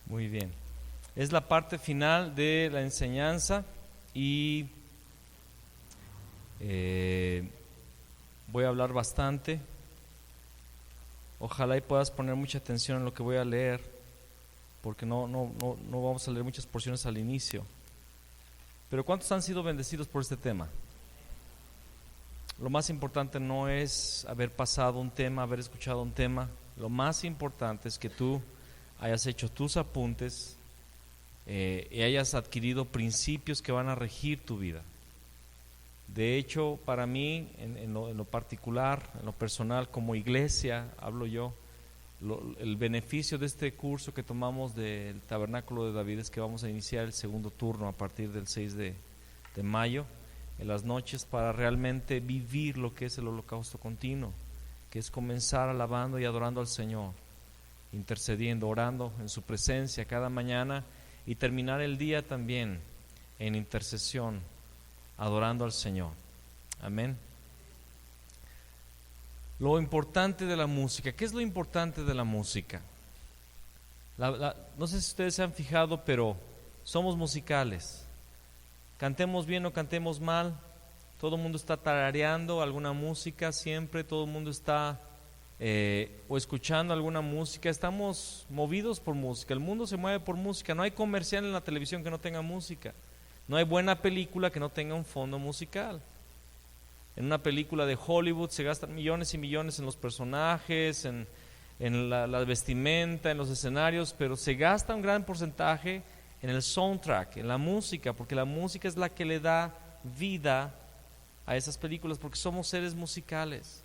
Muy bien. Es la parte final de la enseñanza y voy a hablar bastante. Ojalá y puedas poner mucha atención en lo que voy a leer, porque no vamos a leer muchas porciones al inicio. Pero ¿cuántos han sido bendecidos por este tema? Lo más importante no es haber pasado un tema, haber escuchado un tema. Lo más importante es que tú hayas hecho tus apuntes y hayas adquirido principios que van a regir tu vida. De hecho, para mí, en lo particular, en lo personal, como iglesia, hablo yo, el beneficio de este curso que tomamos del Tabernáculo de David es que vamos a iniciar el segundo turno a partir del 6 de mayo, en las noches, para realmente vivir lo que es el holocausto continuo, que es comenzar alabando y adorando al Señor, intercediendo, orando en su presencia cada mañana y terminar el día también en intercesión, adorando al Señor. Amén. Lo importante de la música. ¿Qué es lo importante de la música? No sé si ustedes se han fijado, pero somos musicales. Cantemos bien o cantemos mal, todo el mundo está tarareando alguna música siempre, todo el mundo está o escuchando alguna música. Estamos movidos por música, el mundo se mueve por música. No hay comercial en la televisión que no tenga música, no hay buena película que no tenga un fondo musical. En una película de Hollywood se gastan millones y millones en los personajes, en la vestimenta, en los escenarios, pero se gasta un gran porcentaje en el soundtrack, en la música, porque la música es la que le da vida a esas películas, porque somos seres musicales.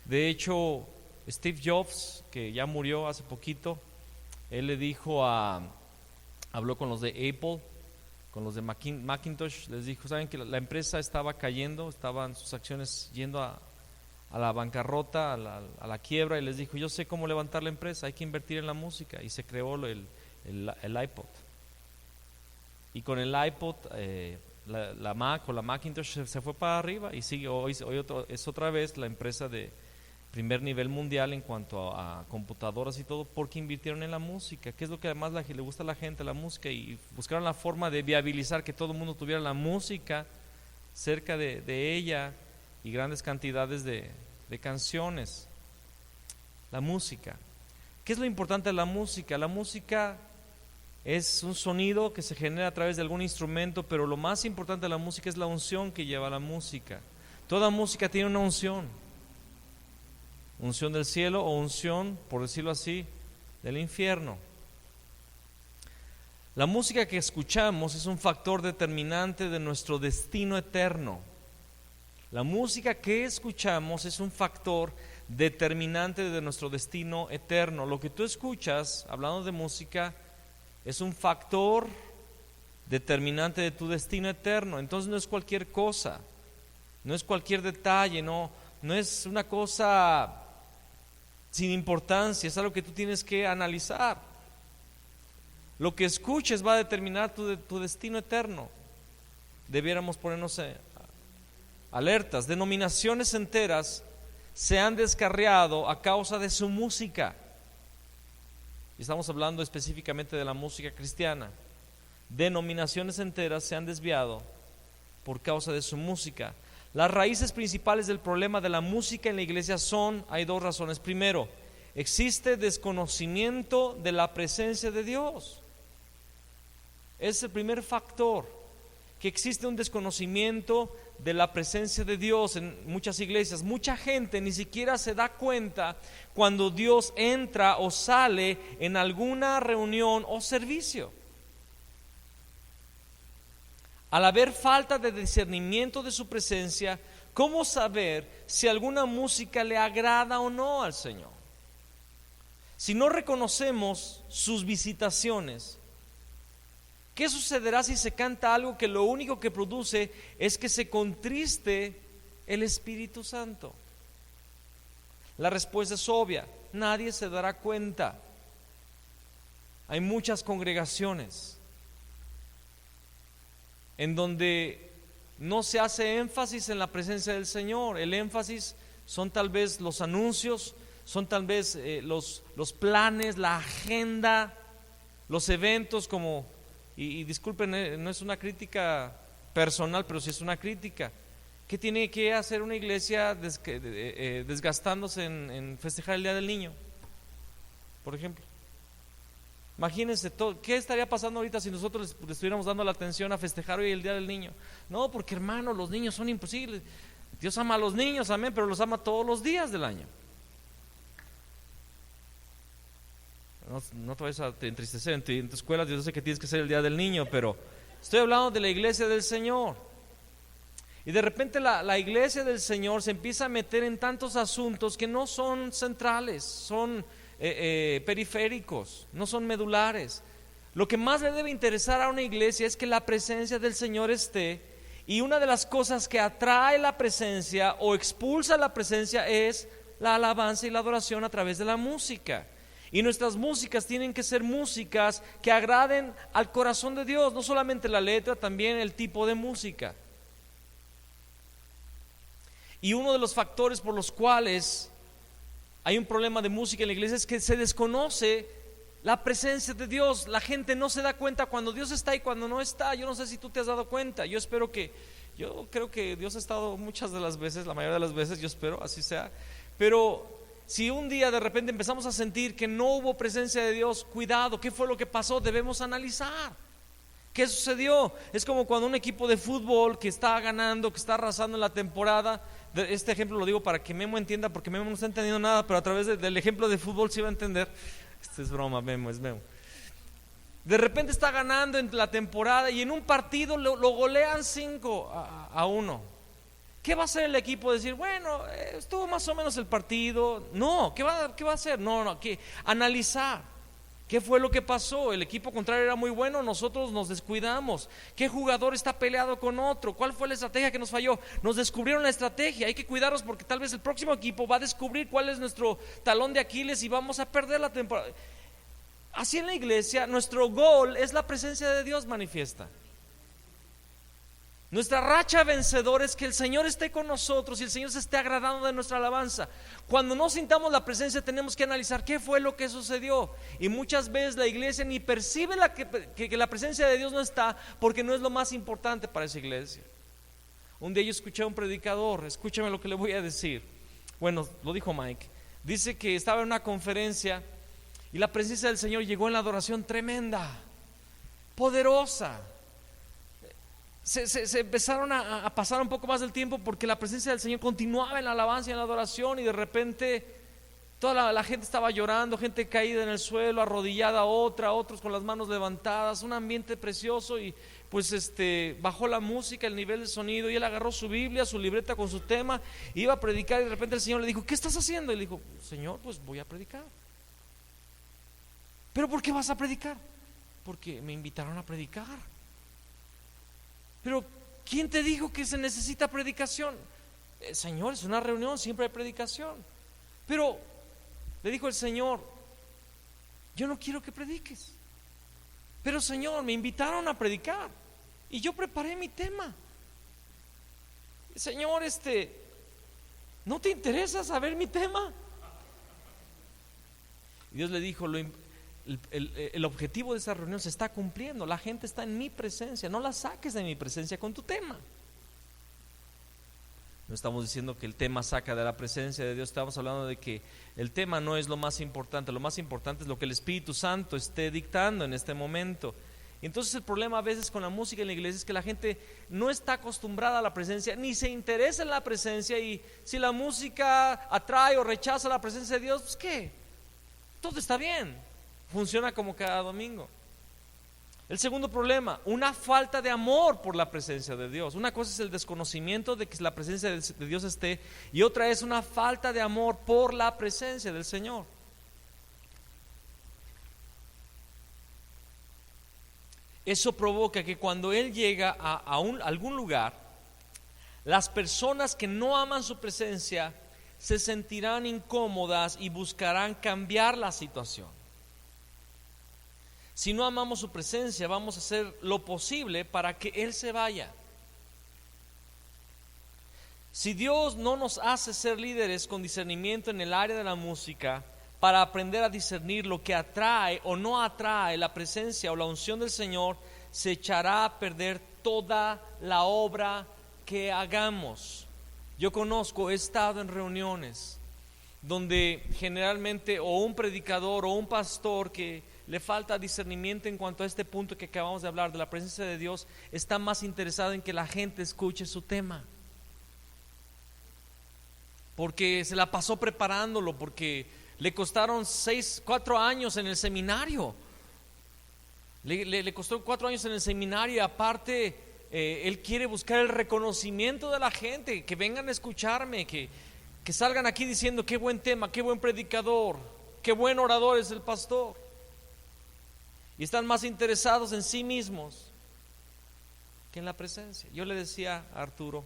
De hecho, Steve Jobs, que ya murió hace poquito, él le dijo habló con los de Apple, con los de Macintosh, les dijo, saben que la empresa estaba cayendo, estaban sus acciones yendo a la bancarrota, a la quiebra, y les dijo, yo sé cómo levantar la empresa, hay que invertir en la música, y se creó el iPod. Y con el iPod la Mac o la Macintosh se fue para arriba y sigue hoy es otra vez la empresa de primer nivel mundial en cuanto a computadoras y todo, porque invirtieron en la música, que es lo que además le gusta a la gente, la música, y buscaron la forma de viabilizar que todo el mundo tuviera la música cerca de ella y grandes cantidades de canciones. La música. ¿Qué es lo importante de la música? La música es un sonido que se genera a través de algún instrumento, pero lo más importante de la música es la unción que lleva la música. Toda música tiene una unción. Unción del cielo o unción, por decirlo así, del infierno. La música que escuchamos es un factor determinante de nuestro destino eterno. La música que escuchamos es un factor determinante de nuestro destino eterno. Lo que tú escuchas, hablando de música, es un factor determinante de tu destino eterno. Entonces no es cualquier cosa, no es cualquier detalle, no es una cosa sin importancia, es algo que tú tienes que analizar. Lo que escuches va a determinar tu destino eterno. Debiéramos ponernos alertas. Denominaciones enteras se han descarriado a causa de su música. Y estamos hablando específicamente de la música cristiana. Denominaciones enteras se han desviado por causa de su música. Las raíces principales del problema de la música en la iglesia hay dos razones. Primero, existe desconocimiento de la presencia de Dios. Es el primer factor, que existe un desconocimiento de la presencia de Dios en muchas iglesias. Mucha gente ni siquiera se da cuenta cuando Dios entra o sale en alguna reunión o servicio. Al haber falta de discernimiento de su presencia, ¿cómo saber si alguna música le agrada o no al Señor? Si no reconocemos sus visitaciones, ¿qué sucederá si se canta algo que lo único que produce es que se contriste el Espíritu Santo? La respuesta es obvia, nadie se dará cuenta. Hay muchas congregaciones en donde no se hace énfasis en la presencia del Señor. El énfasis son tal vez los anuncios, son tal vez los planes, la agenda, los eventos como, y disculpen, no es una crítica personal, pero sí es una crítica. ¿Qué tiene que hacer una iglesia desgastándose en festejar el Día del Niño, por ejemplo? Imagínense ¿qué estaría pasando ahorita si nosotros le estuviéramos dando la atención a festejar hoy el Día del Niño? No, porque hermano, los niños son imposibles. Dios ama a los niños, amén, pero los ama todos los días del año. No te vayas a entristecer en tu escuela. Yo sé que tienes que ser el Día del Niño, pero estoy hablando de la iglesia del Señor. Y de repente la iglesia del Señor se empieza a meter en tantos asuntos que no son centrales, son periféricos, no son medulares. Lo que más le debe interesar a una iglesia es que la presencia del Señor esté, y una de las cosas que atrae la presencia o expulsa la presencia es la alabanza y la adoración a través de la música. Y nuestras músicas tienen que ser músicas que agraden al corazón de Dios, no solamente la letra, también el tipo de música. Y uno de los factores por los cuales hay un problema de música en la iglesia es que se desconoce la presencia de Dios. La gente no se da cuenta cuando Dios está y cuando no está. Yo no sé si tú te has dado cuenta. Yo creo que Dios ha estado muchas de las veces, la mayoría de las veces, yo espero así sea. Pero si un día de repente empezamos a sentir que no hubo presencia de Dios, cuidado, ¿qué fue lo que pasó? Debemos analizar. ¿Qué sucedió? Es como cuando un equipo de fútbol que está ganando, que está arrasando en la temporada. Este ejemplo lo digo para que Memo entienda, porque Memo no está entendiendo nada, pero a través del ejemplo de fútbol sí va a entender. Esto es broma, Memo, es Memo. De repente está ganando en la temporada y en un partido lo golean 5-1. ¿Qué va a hacer el equipo? Decir, bueno, estuvo más o menos el partido. No, ¿qué va a hacer? No, que analizar. ¿Qué fue lo que pasó? El equipo contrario era muy bueno, nosotros nos descuidamos. ¿Qué jugador está peleado con otro? ¿Cuál fue la estrategia que nos falló? Nos descubrieron la estrategia. Hay que cuidarnos porque tal vez el próximo equipo va a descubrir cuál es nuestro talón de Aquiles y vamos a perder la temporada. Así en la iglesia, nuestro gol es la presencia de Dios manifiesta. Nuestra racha vencedora es que el Señor esté con nosotros y el Señor se esté agradando de nuestra alabanza. Cuando no sintamos la presencia, tenemos que analizar qué fue lo que sucedió. Y muchas veces la iglesia ni percibe que la presencia de Dios no está, porque no es lo más importante para esa iglesia. Un día yo escuché a un predicador, escúchame lo que le voy a decir. Bueno, lo dijo Mike. Dice que estaba en una conferencia y la presencia del Señor llegó en la adoración tremenda, poderosa. Se empezaron a pasar un poco más del tiempo porque la presencia del Señor continuaba en la alabanza y en la adoración, y de repente toda la gente estaba llorando, gente caída en el suelo, arrodillada, otros con las manos levantadas, un ambiente precioso. Y pues bajó la música, el nivel de sonido, y él agarró su Biblia, su libreta con su tema, iba a predicar, y de repente el Señor le dijo, ¿qué estás haciendo? Y le dijo, Señor, pues voy a predicar. ¿Pero por qué vas a predicar? Porque me invitaron a predicar. Pero ¿quién te dijo que se necesita predicación? Señor, es una reunión, siempre hay predicación. Pero le dijo el Señor, yo no quiero que prediques. Pero Señor, me invitaron a predicar y yo preparé mi tema. Señor, ¿no te interesa saber mi tema? Y Dios le dijo, el objetivo de esa reunión se está cumpliendo. La gente está en mi presencia, no la saques de mi presencia con tu tema. No estamos diciendo que el tema saca de la presencia de Dios, estamos hablando de que el tema no es lo más importante. Lo más importante es lo que el Espíritu Santo esté dictando en este momento. Y entonces el problema a veces con la música en la iglesia es que la gente no está acostumbrada a la presencia, ni se interesa en la presencia. Y si la música atrae o rechaza la presencia de Dios, pues ¿qué? Todo está bien. Funciona como cada domingo. El segundo problema, una falta de amor por la presencia de Dios. Una cosa es el desconocimiento de que la presencia de Dios esté, y otra es una falta de amor por la presencia del Señor. Eso provoca que cuando Él llega a algún lugar, las personas que no aman su presencia se sentirán incómodas y buscarán cambiar la situación. Si no amamos su presencia, vamos a hacer lo posible para que Él se vaya. Si Dios no nos hace ser líderes con discernimiento en el área de la música, para aprender a discernir lo que atrae o no atrae la presencia o la unción del Señor, se echará a perder toda la obra que hagamos. Yo conozco, he estado en reuniones donde generalmente o un predicador o un pastor que le falta discernimiento en cuanto a este punto que acabamos de hablar de la presencia de Dios, está más interesado en que la gente escuche su tema, porque se la pasó preparándolo, porque le costaron 4 años en el seminario. Le costó 4 años en el seminario, y aparte él quiere buscar el reconocimiento de la gente, que vengan a escucharme, que salgan aquí diciendo qué buen tema, qué buen predicador, qué buen orador es el pastor. Y están más interesados en sí mismos que en la presencia. Yo le decía a Arturo,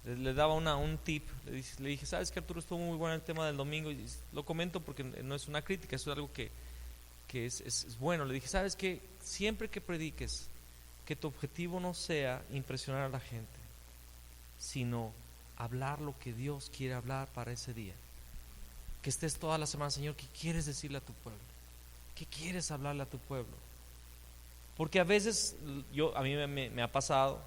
le daba un tip, le dije, ¿sabes que Arturo, estuvo muy bueno el tema del domingo? Y lo comento porque no es una crítica, eso es algo que es bueno. Le dije, ¿sabes qué? Siempre que prediques, que tu objetivo no sea impresionar a la gente, sino hablar lo que Dios quiere hablar para ese día. Que estés toda la semana, Señor, ¿qué quieres decirle a tu pueblo? ¿Qué quieres hablarle a tu pueblo? Porque a veces a mí me ha pasado,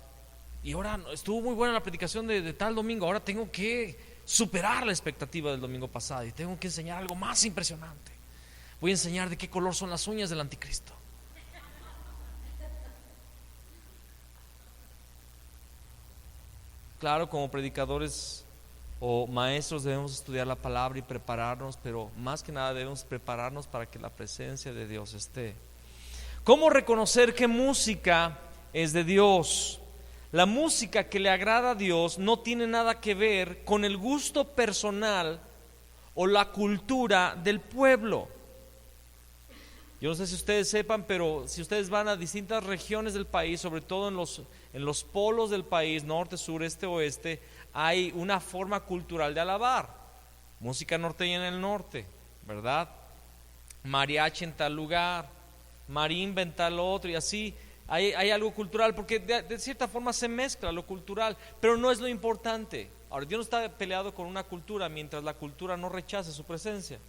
y ahora estuvo muy buena la predicación de tal domingo, ahora tengo que superar la expectativa del domingo pasado y tengo que enseñar algo más impresionante. Voy a enseñar de qué color son las uñas del anticristo. Claro, como predicadores o maestros debemos estudiar la palabra y prepararnos, pero más que nada debemos prepararnos para que la presencia de Dios esté. ¿Cómo reconocer qué música es de Dios? La música que le agrada a Dios no tiene nada que ver con el gusto personal o la cultura del pueblo. Yo no sé si ustedes sepan, pero si ustedes van a distintas regiones del país, sobre todo en los polos del país, norte, sur, este, oeste, hay una forma cultural de alabar. Música norteña en el norte, ¿verdad? Mariachi en tal lugar, marimba en tal otro, y así hay algo cultural, porque de cierta forma se mezcla lo cultural, pero no es lo importante. Ahora, Dios no está peleado con una cultura mientras la cultura no rechace su presencia.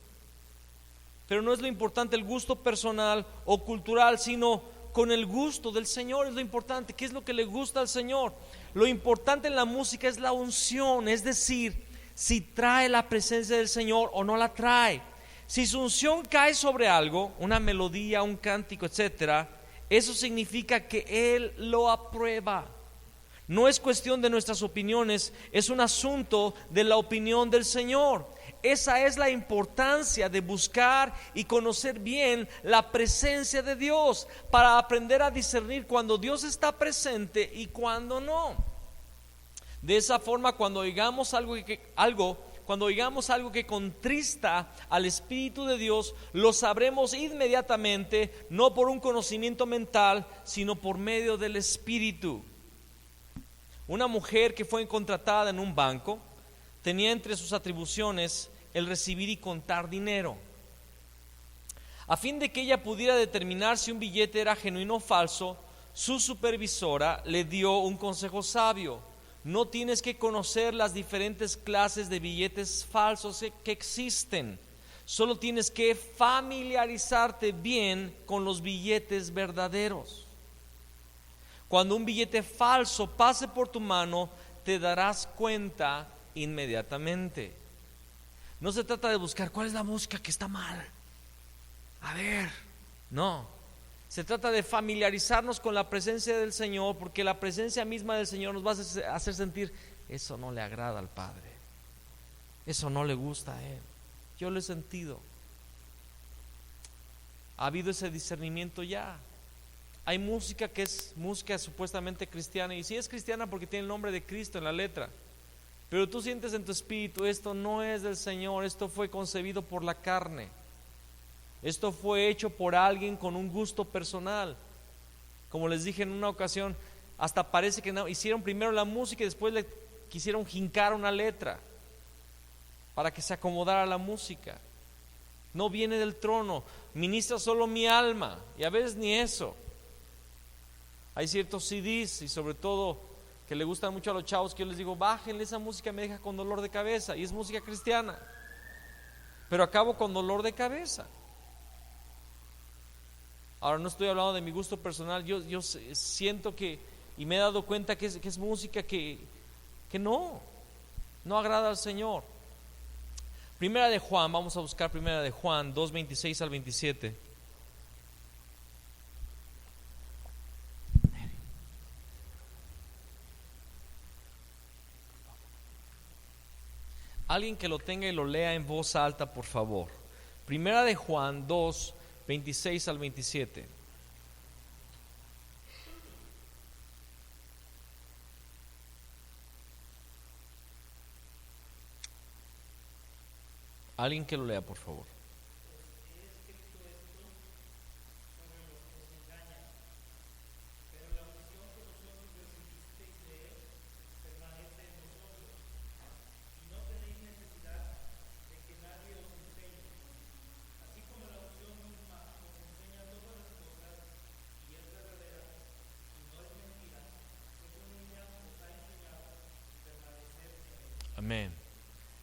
Pero no es lo importante el gusto personal o cultural, sino con el gusto del Señor es lo importante. ¿Qué es lo que le gusta al Señor? Lo importante en la música es la unción, es decir, si trae la presencia del Señor o no la trae. Si su unción cae sobre algo, una melodía, un cántico, etcétera, eso significa que Él lo aprueba. No es cuestión de nuestras opiniones, es un asunto de la opinión del Señor. Esa es la importancia de buscar y conocer bien la presencia de Dios, para aprender a discernir cuando Dios está presente y cuando no. De esa forma, cuando oigamos algo que contrista al Espíritu de Dios, lo sabremos inmediatamente, no por un conocimiento mental, sino por medio del Espíritu. Una mujer que fue contratada en un banco tenía entre sus atribuciones el recibir y contar dinero. A fin de que ella pudiera determinar si un billete era genuino o falso, su supervisora le dio un consejo sabio: no tienes que conocer las diferentes clases de billetes falsos que existen, solo tienes que familiarizarte bien con los billetes verdaderos. Cuando un billete falso pase por tu mano, te darás cuenta inmediatamente. No se trata de buscar cuál es la música que está mal. A ver, no. Se trata de familiarizarnos con la presencia del Señor, porque la presencia misma del Señor nos va a hacer sentir: eso no le agrada al Padre, eso no le gusta a Él. Yo lo he sentido. Ha habido ese discernimiento ya. Hay música que es música supuestamente cristiana, y sí es cristiana porque tiene el nombre de Cristo en la letra, pero tú sientes en tu espíritu: esto no es del Señor, esto fue concebido por la carne, esto fue hecho por alguien con un gusto personal. Como les dije en una ocasión, hasta parece que hicieron primero la música y después le quisieron jincar una letra para que se acomodara la música. No viene del trono, ministra solo mi alma, y a veces ni eso. Hay ciertos CDs y sobre todo que le gustan mucho a los chavos, que yo les digo, bájenle esa música, me deja con dolor de cabeza, y es música cristiana, pero acabo con dolor de cabeza. Ahora no estoy hablando de mi gusto personal, yo siento que, y me he dado cuenta que es música que no agrada al Señor. Primera de Juan, vamos a buscar Primera de Juan 2:26 al 27. Alguien que lo tenga y lo lea en voz alta, por favor. Primera de Juan 2:26 al 27. Alguien que lo lea, por favor. Amén.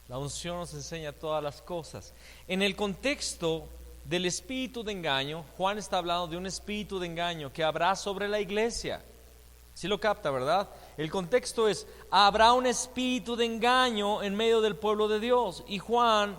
La unción nos enseña todas las cosas. En el contexto del espíritu de engaño, Juan está hablando de un espíritu de engaño que habrá sobre la iglesia. ¿Sí lo capta, verdad? El contexto es, habrá un espíritu de engaño en medio del pueblo de Dios. Y Juan,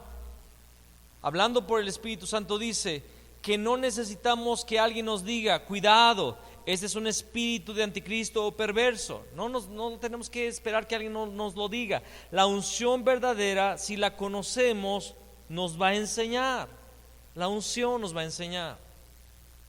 hablando por el Espíritu Santo, dice que no necesitamos que alguien nos diga, cuidado, este es un espíritu de anticristo o perverso. No tenemos que esperar que alguien nos lo diga. La unción verdadera, si la conocemos, nos va a enseñar. La unción nos va a enseñar,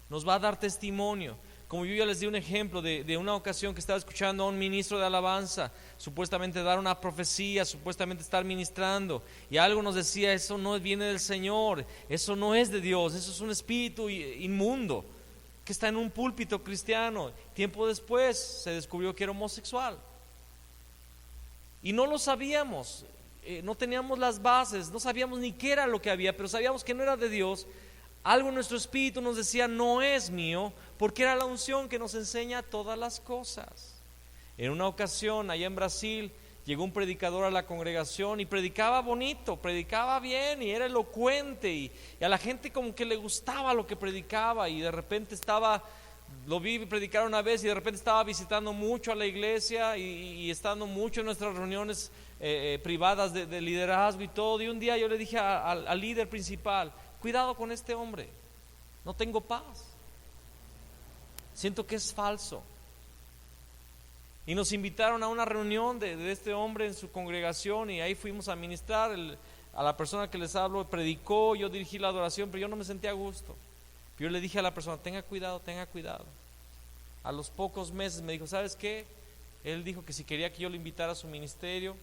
nos va a dar testimonio. Como yo ya les di un ejemplo de una ocasión que estaba escuchando a un ministro de alabanza, supuestamente dar una profecía, supuestamente estar ministrando, y algo nos decía, eso no viene del Señor, eso no es de Dios, eso es un espíritu inmundo que está en un púlpito cristiano. Tiempo después se descubrió que era homosexual y no lo sabíamos, no teníamos las bases, no sabíamos ni qué era lo que había, pero sabíamos que no era de Dios. Algo en nuestro espíritu nos decía, no es mío, porque era la unción que nos enseña todas las cosas. En una ocasión allá en Brasil llegó un predicador a la congregación y predicaba bonito, predicaba bien y era elocuente, y a la gente como que le gustaba lo que predicaba, y de repente lo vi predicar una vez y de repente estaba visitando mucho a la iglesia y estando mucho en nuestras reuniones privadas de liderazgo y todo. Y un día yo le dije al líder principal, cuidado con este hombre, no tengo paz, siento que es falso. Y nos invitaron a una reunión de este hombre en su congregación, y ahí fuimos a ministrar. A la persona que les hablo predicó, yo dirigí la adoración, pero yo no me sentía a gusto. Yo le dije a la persona, tenga cuidado, tenga cuidado. A los pocos meses me dijo, ¿sabes qué? Él dijo que si quería que yo lo invitara a su ministerio,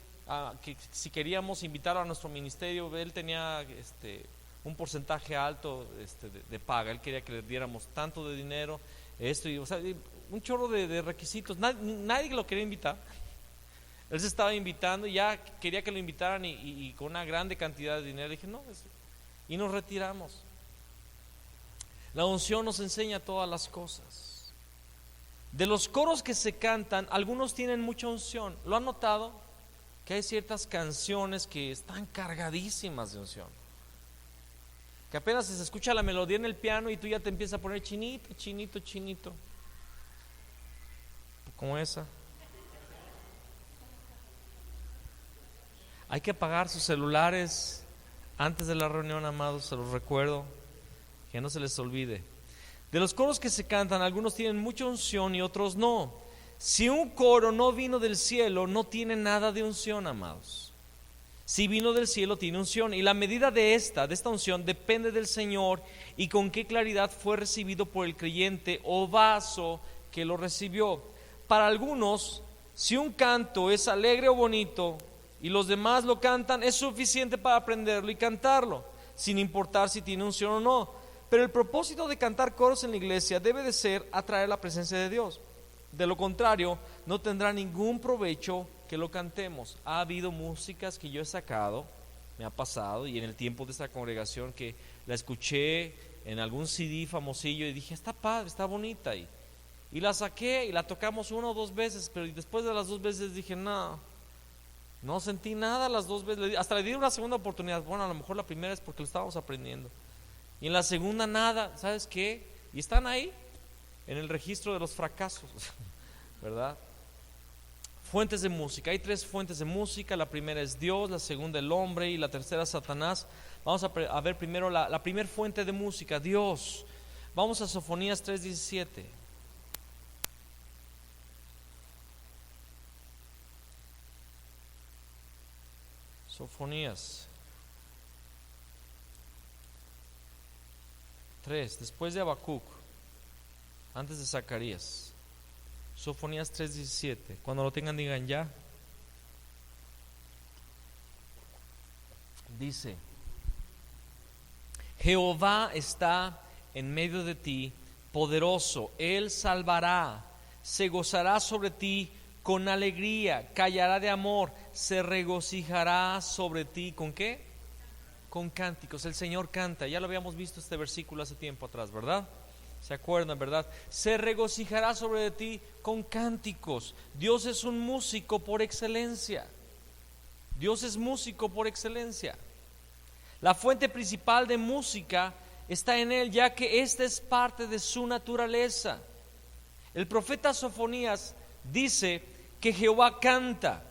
que si queríamos invitarlo a nuestro ministerio, él tenía un porcentaje alto de paga. Él quería que le diéramos tanto de dinero, un chorro de requisitos. Nadie lo quería invitar. Él se estaba invitando y ya quería que lo invitaran, y con una grande cantidad de dinero. Le dije, no, y nos retiramos. La unción nos enseña todas las cosas. De los coros que se cantan, algunos tienen mucha unción. ¿Lo han notado? Que hay ciertas canciones que están cargadísimas de unción, que apenas se escucha la melodía en el piano y tú ya te empiezas a poner chinito, chinito, chinito, como esa. Hay que apagar sus celulares antes de la reunión, amados, se los recuerdo, que no se les olvide. De los coros que se cantan, algunos tienen mucha unción y otros no. Si un coro no vino del cielo, no tiene nada de unción, amados. Si vino del cielo, tiene unción, y la medida de esta unción depende del Señor y con qué claridad fue recibido por el creyente o vaso que lo recibió. Para algunos, si un canto es alegre o bonito y los demás lo cantan, es suficiente para aprenderlo y cantarlo, sin importar si tiene unción o no. Pero el propósito de cantar coros en la iglesia debe de ser atraer la presencia de Dios. De lo contrario, no tendrá ningún provecho que lo cantemos. Ha habido músicas que yo he sacado, me ha pasado, y en el tiempo de esta congregación que la escuché en algún CD famosillo y dije, está padre, está bonita, y Y la saqué y la tocamos 1 o 2 veces, pero después de las 2 veces dije, no sentí nada las 2 veces. Hasta le di una segunda oportunidad. Bueno, a lo mejor la primera es porque lo estábamos aprendiendo. Y en la segunda nada, ¿sabes qué? Y están ahí, en el registro de los fracasos, ¿verdad? Fuentes de música. Hay 3 fuentes de música. La primera es Dios, la segunda el hombre y la tercera Satanás. Vamos a ver primero la primera fuente de música, Dios. Vamos a Sofonías 3:17. Sofonías 3, después de Habacuc, antes de Zacarías. Sofonías 3:17. Cuando lo tengan digan ya. Dice: Jehová está en medio de ti, poderoso, Él salvará, se gozará sobre ti con alegría, callará de amor, se regocijará sobre ti. ¿Con qué? Con cánticos. El Señor canta. Ya lo habíamos visto este versículo hace tiempo atrás, ¿verdad? ¿Se acuerdan, verdad? Se regocijará sobre ti con cánticos. Dios es un músico por excelencia. Dios es músico por excelencia. La fuente principal de música está en Él, ya que esta es parte de su naturaleza. El profeta Sofonías dice que Jehová canta,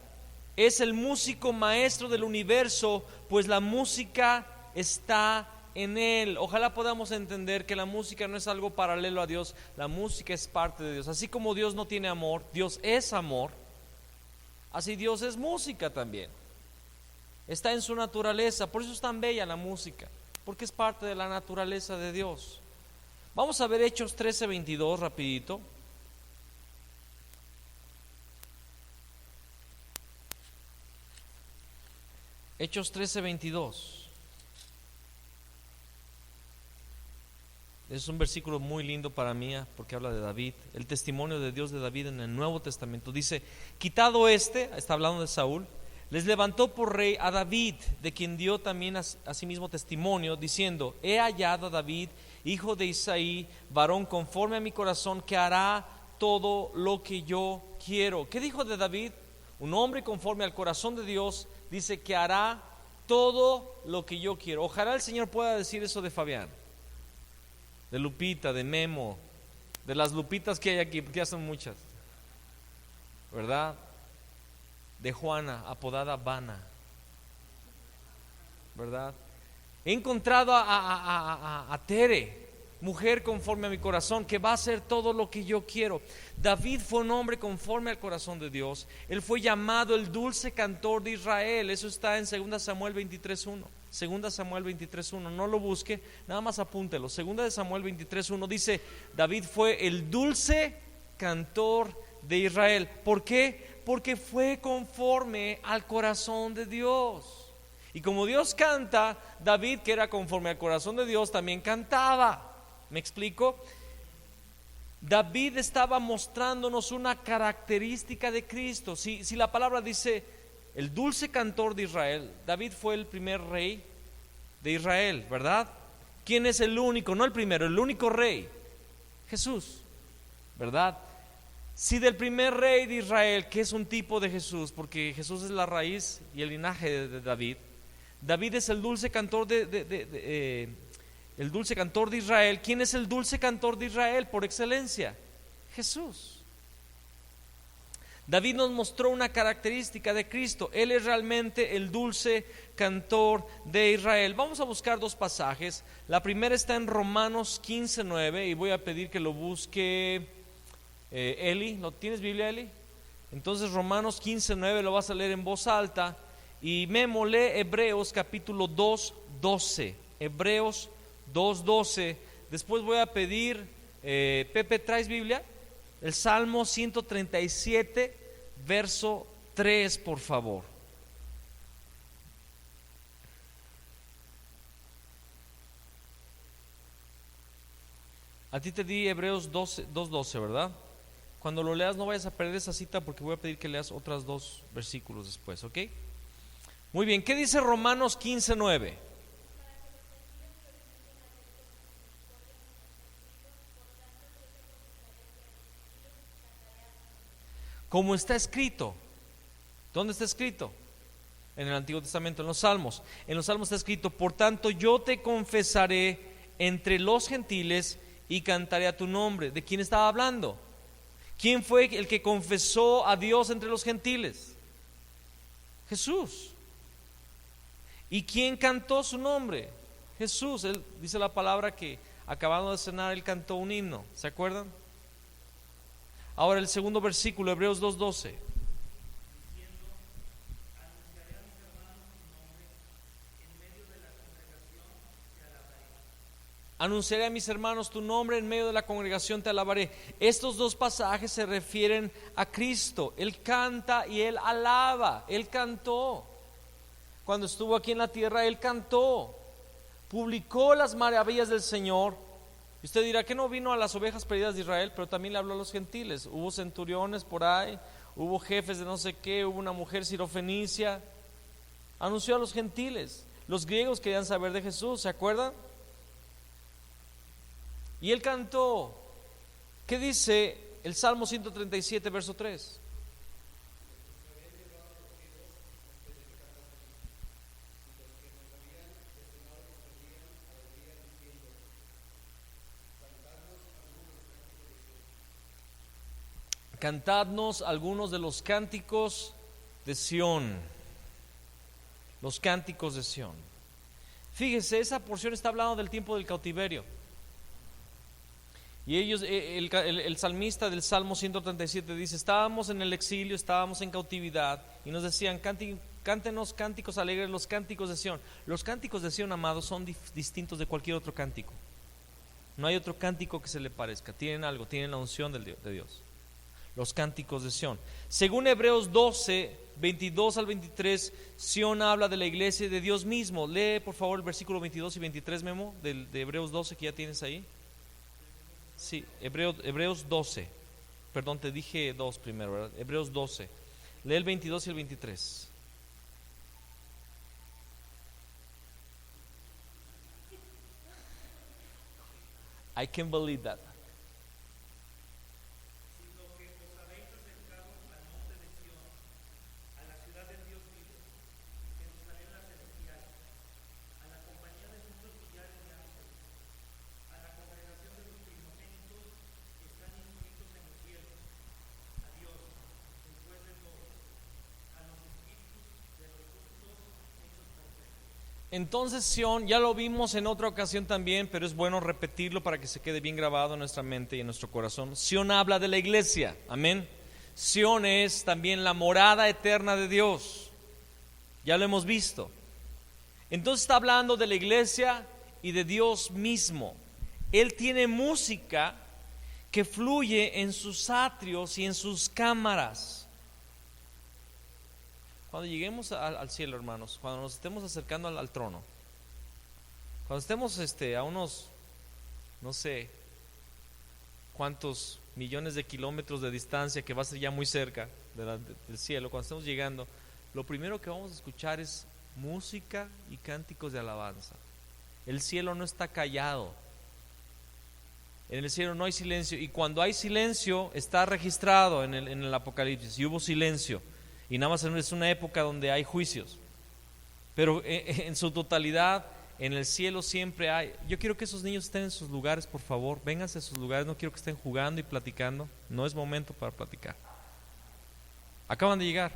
es el músico maestro del universo, pues la música está en Él. Ojalá podamos entender que la música no es algo paralelo a Dios, la música es parte de Dios. Así como Dios no tiene amor, Dios es amor, así Dios es música también. Está en su naturaleza, por eso es tan bella la música, porque es parte de la naturaleza de Dios. Vamos a ver Hechos 13:22 rapidito. Hechos 13:22. Es un versículo muy lindo para mí, porque habla de David, el testimonio de Dios de David en el Nuevo Testamento. Dice: quitado está hablando de Saúl, les levantó por rey a David, de quien dio también a sí mismo testimonio, diciendo: he hallado a David, hijo de Isaí, varón conforme a mi corazón, que hará todo lo que yo quiero. ¿Qué dijo de David? Un hombre conforme al corazón de Dios, dice que hará todo lo que yo quiero. Ojalá el Señor pueda decir eso de Fabián, de Lupita, de Memo, de las Lupitas que hay aquí, porque ya son muchas, ¿verdad? De Juana, apodada Vana, ¿verdad? He encontrado a Tere, mujer conforme a mi corazón, que va a hacer todo lo que yo quiero. David fue un hombre conforme al corazón de Dios. Él fue llamado el dulce cantor de Israel. Eso está en 2 Samuel 23:1. 2 Samuel 23:1, no lo busque, nada más apúntelo. 2 Samuel 23:1 dice: David fue el dulce cantor de Israel. ¿Por qué? Porque fue conforme al corazón de Dios. Y como Dios canta, David, que era conforme al corazón de Dios, también cantaba. ¿Me explico? David estaba mostrándonos una característica de Cristo. Si la palabra dice el dulce cantor de Israel, David fue el primer rey de Israel, ¿verdad? ¿Quién es el único? No el primero, el único rey. Jesús, ¿verdad? Si del primer rey de Israel, que es un tipo de Jesús, porque Jesús es la raíz y el linaje de David. David es el dulce cantor el dulce cantor de Israel. ¿Quién es el dulce cantor de Israel por excelencia? Jesús. David nos mostró una característica de Cristo. Él es realmente el dulce cantor de Israel. Vamos a buscar 2 pasajes. La primera está en Romanos 15:9 y voy a pedir que lo busque Eli. ¿No tienes Biblia, Eli? Entonces Romanos 15:9 lo vas a leer en voz alta. Y Memo lee Hebreos capítulo 2:12. Hebreos 2:12. Después voy a pedir, Pepe, ¿traes Biblia? El Salmo 137, verso 3, por favor. A ti te di Hebreos 2:12, ¿verdad? Cuando lo leas no vayas a perder esa cita, porque voy a pedir que leas otras 2 versículos después, ¿ok? Muy bien, ¿qué dice Romanos 15:9? como está escrito. ¿Dónde está escrito? En el Antiguo Testamento, en los Salmos. En los Salmos está escrito: por tanto yo te confesaré entre los gentiles y cantaré a tu nombre. ¿De quién estaba hablando? ¿Quién fue el que confesó a Dios entre los gentiles? Jesús. ¿Y quién cantó su nombre? Jesús. Él dice la palabra que acabando de cenar él cantó un himno. ¿Se acuerdan? Ahora el segundo versículo, Hebreos 2:12. Anunciaré a mis hermanos tu nombre, en medio de la congregación te alabaré. Estos dos pasajes se refieren a Cristo. Él canta y Él alaba. Él cantó. Cuando estuvo aquí en la tierra, Él cantó. Publicó las maravillas del Señor. Y usted dirá que no vino a las ovejas perdidas de Israel, pero también le habló a los gentiles. Hubo centuriones por ahí, hubo jefes de no sé qué, hubo una mujer sirofenicia. Anunció a los gentiles. Los griegos querían saber de Jesús, ¿se acuerdan? Y él cantó. ¿Qué dice el Salmo 137, verso 3? Cantadnos algunos de los cánticos de Sión. Los cánticos de Sión. Fíjese, esa porción está hablando del tiempo del cautiverio. Y ellos, el salmista del Salmo 137 dice: estábamos en el exilio, estábamos en cautividad, y nos decían: cántenos cánticos alegres, los cánticos de Sión. Los cánticos de Sión, amados, son distintos de cualquier otro cántico. No hay otro cántico que se le parezca. Tienen algo, tienen la unción de Dios. Los cánticos de Sión. Según Hebreos 12, 22 al 23, Sión habla de la iglesia y de Dios mismo. Lee por favor el versículo 22 y 23, Memo, de Hebreos 12, que ya tienes ahí. Sí, Hebreos 12. Perdón, te dije 2 primero, ¿verdad? Hebreos 12. Lee el 22 y el 23. I can't believe that. Entonces Sión, ya lo vimos en otra ocasión también, pero es bueno repetirlo para que se quede bien grabado en nuestra mente y en nuestro corazón. Sión habla de la iglesia, amén. Sión es también la morada eterna de Dios. Ya lo hemos visto. Entonces está hablando de la iglesia y de Dios mismo. Él tiene música que fluye en sus atrios y en sus cámaras. Cuando lleguemos al cielo, hermanos, cuando nos estemos acercando al trono, cuando estemos a unos, no sé cuántos millones de kilómetros de distancia, que va a ser ya muy cerca del cielo, cuando estemos llegando, lo primero que vamos a escuchar es música y cánticos de alabanza. El cielo no está callado. En el cielo no hay silencio, y cuando hay silencio está registrado en el Apocalipsis, y hubo silencio. Y nada más es una época donde hay juicios. Pero en su totalidad, en el cielo siempre hay. Yo quiero que esos niños estén en sus lugares, por favor. Vénganse a sus lugares. No quiero que estén jugando y platicando. No es momento para platicar. Acaban de llegar.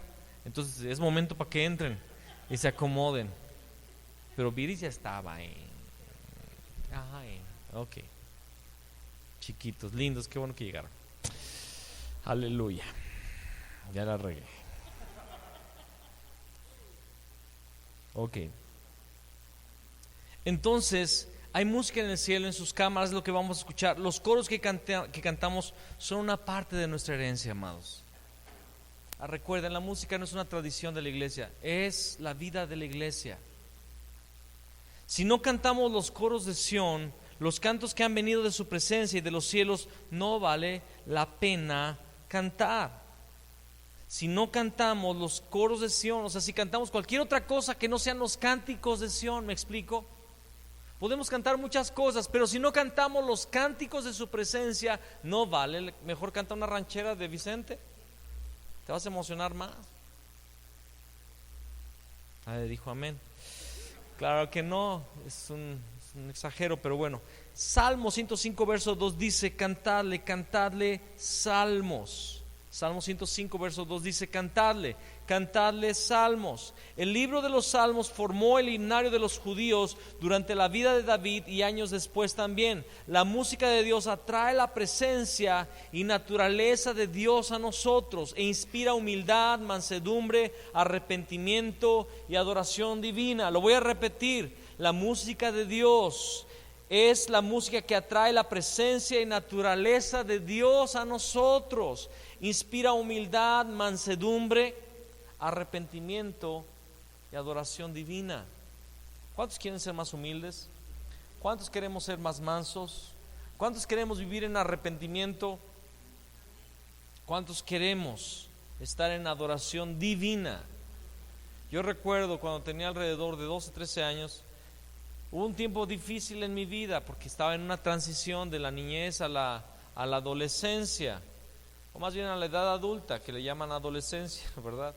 Entonces es momento para que entren y se acomoden. Pero Viris ya estaba ok. Chiquitos, lindos, qué bueno que llegaron. Aleluya. Ya la regué. Ok. Entonces, hay música en el cielo, en sus cámaras, es lo que vamos a escuchar. Los coros que cantamos son una parte de nuestra herencia, amados. Recuerden, la música no es una tradición de la iglesia, es la vida de la iglesia. Si no cantamos los coros de Sión, los cantos que han venido de su presencia y de los cielos, no vale la pena cantar. Si no cantamos los coros de Sión, o sea, si cantamos cualquier otra cosa que no sean los cánticos de Sión, ¿me explico? Podemos cantar muchas cosas, pero si no cantamos los cánticos de su presencia, no vale. Mejor canta una ranchera de Vicente. te vas a emocionar más. Nadie dijo amén. Claro que no, es un exagero, pero bueno. Salmo 105 verso 2 dice: cantadle salmos. Salmo 105 verso 2 dice: cantadle salmos. El libro de los salmos formó el himnario de los judíos durante la vida de David y años después también. La música de Dios atrae la presencia y naturaleza de Dios a nosotros e inspira humildad, mansedumbre, arrepentimiento y adoración divina. Lo voy a repetir: la música de Dios es la música que atrae la presencia y naturaleza de Dios a nosotros. Inspira humildad, mansedumbre, arrepentimiento y adoración divina. ¿Cuántos quieren ser más humildes? ¿Cuántos queremos ser más mansos? ¿Cuántos queremos vivir en arrepentimiento? ¿Cuántos queremos estar en adoración divina? Yo recuerdo cuando tenía alrededor de 12, 13 años, hubo un tiempo difícil en mi vida porque estaba en una transición de la niñez a la adolescencia, o más bien a la edad adulta, que le llaman adolescencia, ¿verdad?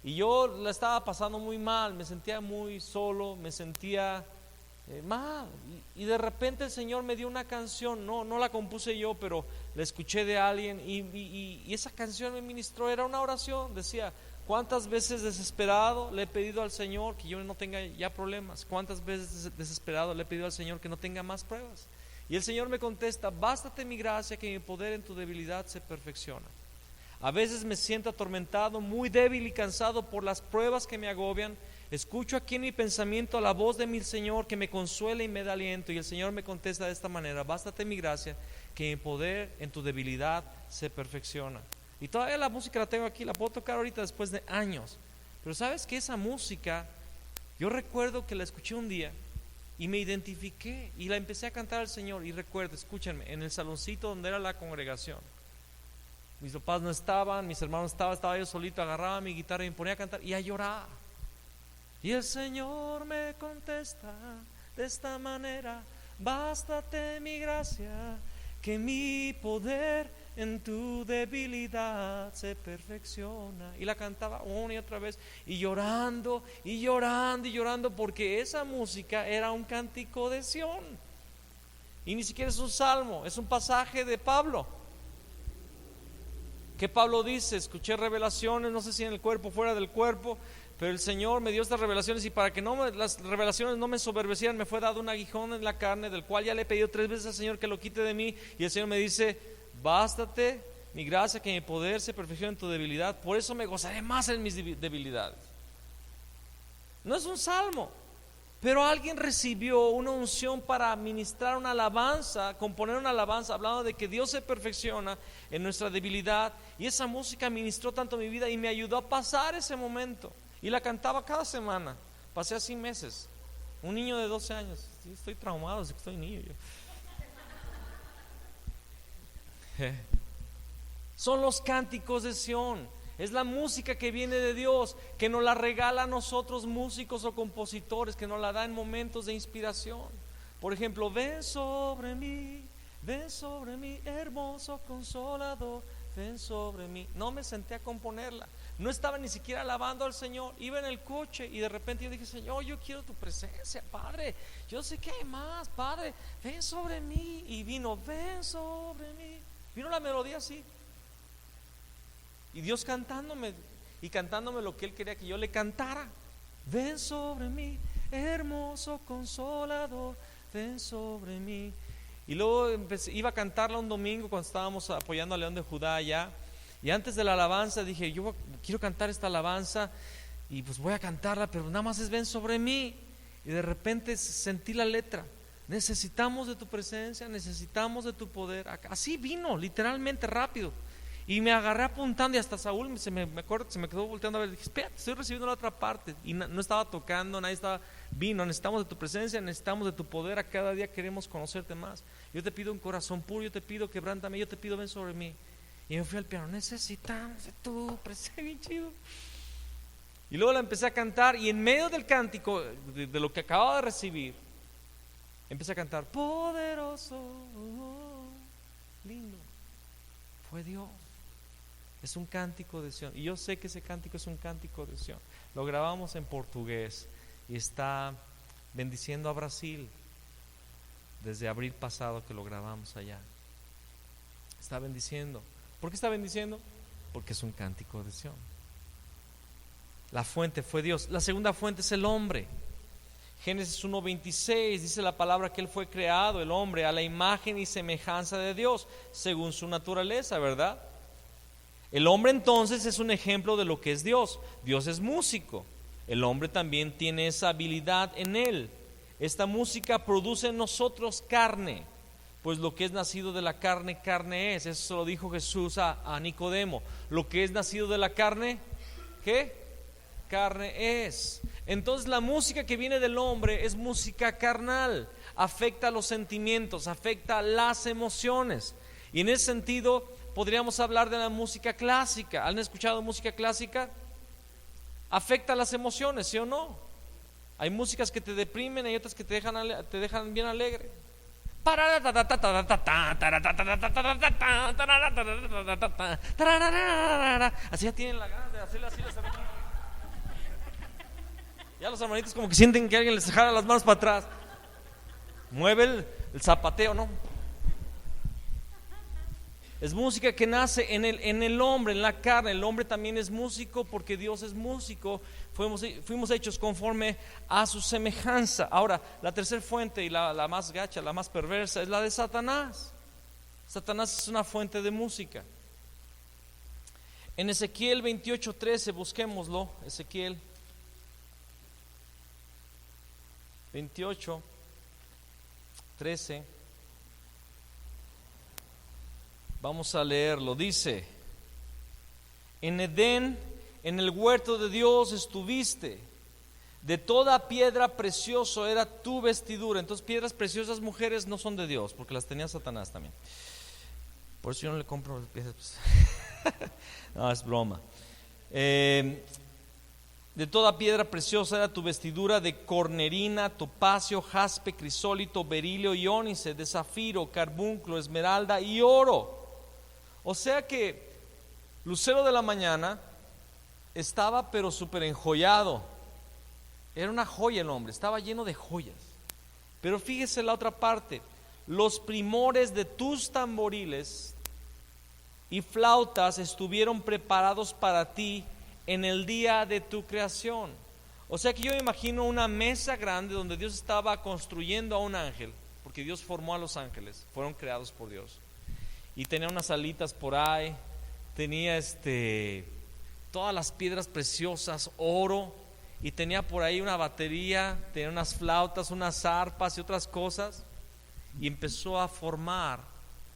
Y yo la estaba pasando muy mal, me sentía muy solo, me sentía mal. Y de repente el Señor me dio una canción, no la compuse yo, pero la escuché de alguien y esa canción me ministró. Era una oración, decía: ¿cuántas veces desesperado le he pedido al Señor que yo no tenga ya problemas? ¿Cuántas veces desesperado le he pedido al Señor que no tenga más pruebas? Y el Señor me contesta: bástate mi gracia, que mi poder en tu debilidad se perfecciona. A veces me siento atormentado, muy débil y cansado por las pruebas que me agobian. Escucho aquí en mi pensamiento la voz de mi Señor, que me consuela y me da aliento. Y el Señor me contesta de esta manera: bástate mi gracia, que mi poder en tu debilidad se perfecciona. Y todavía la música la tengo aquí, la puedo tocar ahorita después de años. Pero sabes que esa música, yo recuerdo que la escuché un día y me identifiqué y la empecé a cantar al Señor. Y recuerdo, escúchenme, en el saloncito donde era la congregación. Mis papás no estaban, mis hermanos estaba yo solito, agarraba mi guitarra y me ponía a cantar y a llorar. Y el Señor me contesta de esta manera: bástate mi gracia, que mi poder en tu debilidad se perfecciona. Y la cantaba una y otra vez, y llorando, y llorando, y llorando, porque esa música era un cántico de Sión. Y ni siquiera es un salmo, es un pasaje de Pablo. Que Pablo dice: escuché revelaciones, no sé si en el cuerpo o fuera del cuerpo, pero el Señor me dio estas revelaciones, y para que las revelaciones no me ensoberbecieran, me fue dado un aguijón en la carne, del cual ya le he pedido 3 veces al Señor que lo quite de mí. Y el Señor me dice: bástate mi gracia, que mi poder se perfecciona en tu debilidad. Por eso me gozaré más en mis debilidades. No es un salmo, pero alguien recibió una unción para ministrar una alabanza, componer una alabanza, hablando de que Dios se perfecciona en nuestra debilidad. Y esa música ministró tanto mi vida y me ayudó a pasar ese momento. Y la cantaba cada semana. Pasé así meses. Un niño de 12 años. Sí, estoy traumado desde que estoy niño yo. Son los cánticos de Sión. Es la música que viene de Dios, que nos la regala a nosotros, músicos o compositores, que nos la da en momentos de inspiración. Por ejemplo: ven sobre mí, hermoso consolador, ven sobre mí. No me senté a componerla, no estaba ni siquiera alabando al Señor. Iba en el coche y de repente yo dije: Señor, yo quiero tu presencia, Padre. Yo sé que hay más, Padre, ven sobre mí. Y vino: ven sobre mí. Vino la melodía así. Y Dios cantándome lo que Él quería que yo le cantara. Ven sobre mí, hermoso consolador, ven sobre mí. Y luego iba a cantarla un domingo cuando estábamos apoyando a León de Judá allá. Y antes de la alabanza dije: yo quiero cantar esta alabanza y pues voy a cantarla, pero nada más es ven sobre mí. Y de repente sentí la letra: necesitamos de tu presencia, necesitamos de tu poder. Así vino, literalmente, rápido. Y me agarré apuntando, y hasta Saúl se me quedó volteando a ver. Dije: espérate, estoy recibiendo la otra parte. Y no estaba tocando, nadie estaba. Vino: necesitamos de tu presencia, necesitamos de tu poder. A cada día queremos conocerte más. Yo te pido un corazón puro, yo te pido quebrántame, yo te pido ven sobre mí. Y me fui al piano: necesitamos de tu presencia. Bien chido. Y luego la empecé a cantar, y en medio del cántico, de lo que acababa de recibir, empecé a cantar: poderoso, lindo, fue Dios. Es un cántico de Sión. Y yo sé que ese cántico es un cántico de Sión. Lo grabamos en portugués y está bendiciendo a Brasil desde abril pasado que lo grabamos allá. Está bendiciendo. ¿Por qué está bendiciendo? Porque es un cántico de Sión. La fuente fue Dios. La segunda fuente es el hombre. Génesis 1:26 dice la palabra que él fue creado, el hombre, a la imagen y semejanza de Dios, según su naturaleza, ¿verdad? El hombre entonces es un ejemplo de lo que es Dios. Dios es músico. El hombre también tiene esa habilidad en él. Esta música produce en nosotros carne, pues lo que es nacido de la carne, carne es. Eso se lo dijo Jesús a Nicodemo. Lo que es nacido de la carne, ¿qué? Carne es. Entonces la música que viene del hombre es música carnal, afecta los sentimientos, afecta las emociones. Y en ese sentido podríamos hablar de la música clásica. ¿Han escuchado música clásica? Afecta las emociones, ¿sí o no? Hay músicas que te deprimen, hay otras que te dejan bien alegre. Así ya tienen la gana de hacerle así las hermanitas. Ya los hermanitos como que sienten que alguien les jala las manos para atrás. Mueve el zapateo, ¿no? Es música que nace en el hombre, en la carne. El hombre también es músico porque Dios es músico. Fuimos hechos conforme a su semejanza. Ahora, la tercera fuente y la más gacha, la más perversa, es la de Satanás. Satanás es una fuente de música. En Ezequiel 28:13, busquémoslo. Ezequiel 28:13. Vamos a leerlo. Dice: en Edén, en el huerto de Dios estuviste, de toda piedra preciosa era tu vestidura. Entonces piedras preciosas, mujeres, no son de Dios, porque las tenía Satanás también. Por eso yo no le compro piedras. No, es broma. De toda piedra preciosa era tu vestidura, de cornerina, topacio, jaspe, crisólito, berilio y ónice, de zafiro, carbunclo, esmeralda y oro. O sea que Lucero de la mañana estaba pero súper enjollado. Era una joya el hombre, estaba lleno de joyas. Pero fíjese la otra parte: los primores de tus tamboriles y flautas estuvieron preparados para ti en el día de tu creación. O sea que yo imagino una mesa grande donde Dios estaba construyendo a un ángel, porque Dios formó a los ángeles, fueron creados por Dios. Y tenía unas alitas por ahí, tenía todas las piedras preciosas, oro, y tenía por ahí una batería, tenía unas flautas, unas arpas y otras cosas, y empezó a formar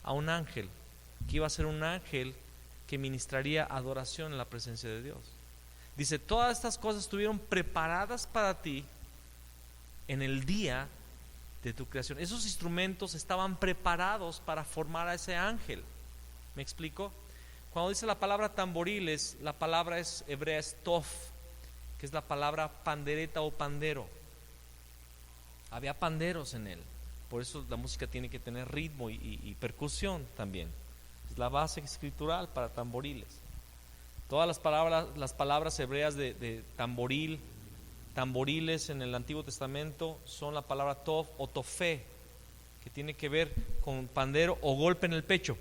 a un ángel, que iba a ser un ángel que ministraría adoración en la presencia de Dios. Dice: todas estas cosas estuvieron preparadas para ti en el día de tu creación. Esos instrumentos estaban preparados para formar a ese ángel. ¿Me explico? Cuando dice la palabra tamboriles, la palabra es hebrea, es tof, que es la palabra pandereta o pandero. Había panderos en él. Por eso la música tiene que tener ritmo y percusión también. Es la base escritural para tamboriles. Todas las palabras hebreas de tamboril, tamboriles en el Antiguo Testamento son la palabra tof o tofé, que tiene que ver con pandero o golpe en el pecho.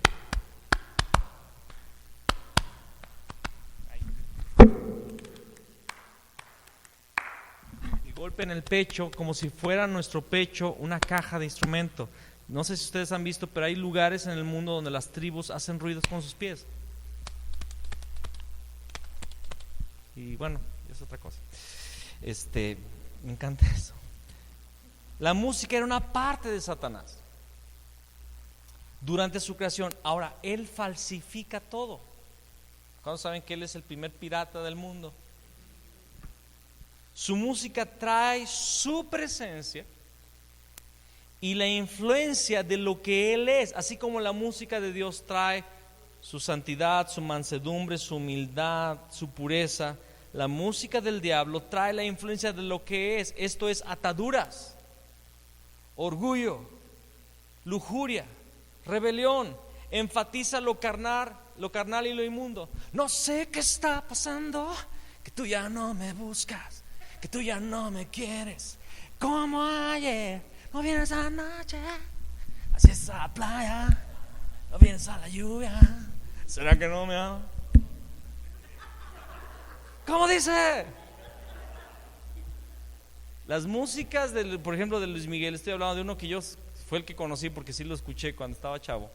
El golpe en el pecho, como si fuera nuestro pecho una caja de instrumento. No sé si ustedes han visto, pero hay lugares en el mundo donde las tribus hacen ruidos con sus pies. Y bueno, es otra cosa. Me encanta eso. La música era una parte de Satanás durante su creación. Ahora, él falsifica todo. ¿Cuándo saben que él es el primer pirata del mundo? Su música trae su presencia y la influencia de lo que él es, así como la música de Dios trae su santidad, su mansedumbre, su humildad, su pureza. La música del diablo trae la influencia de lo que es. Esto es ataduras, orgullo, lujuria, rebelión. Enfatiza lo carnal lo carnal y lo inmundo. No sé qué está pasando, que tú ya no me buscas, que tú ya no me quieres, como ayer, no vienes a la noche, así es a la playa, no vienes a la lluvia. ¿Será que no me amas? ¿Cómo dice? Las músicas, por ejemplo, de Luis Miguel, estoy hablando de uno que yo fue el que conocí porque sí lo escuché cuando estaba chavo.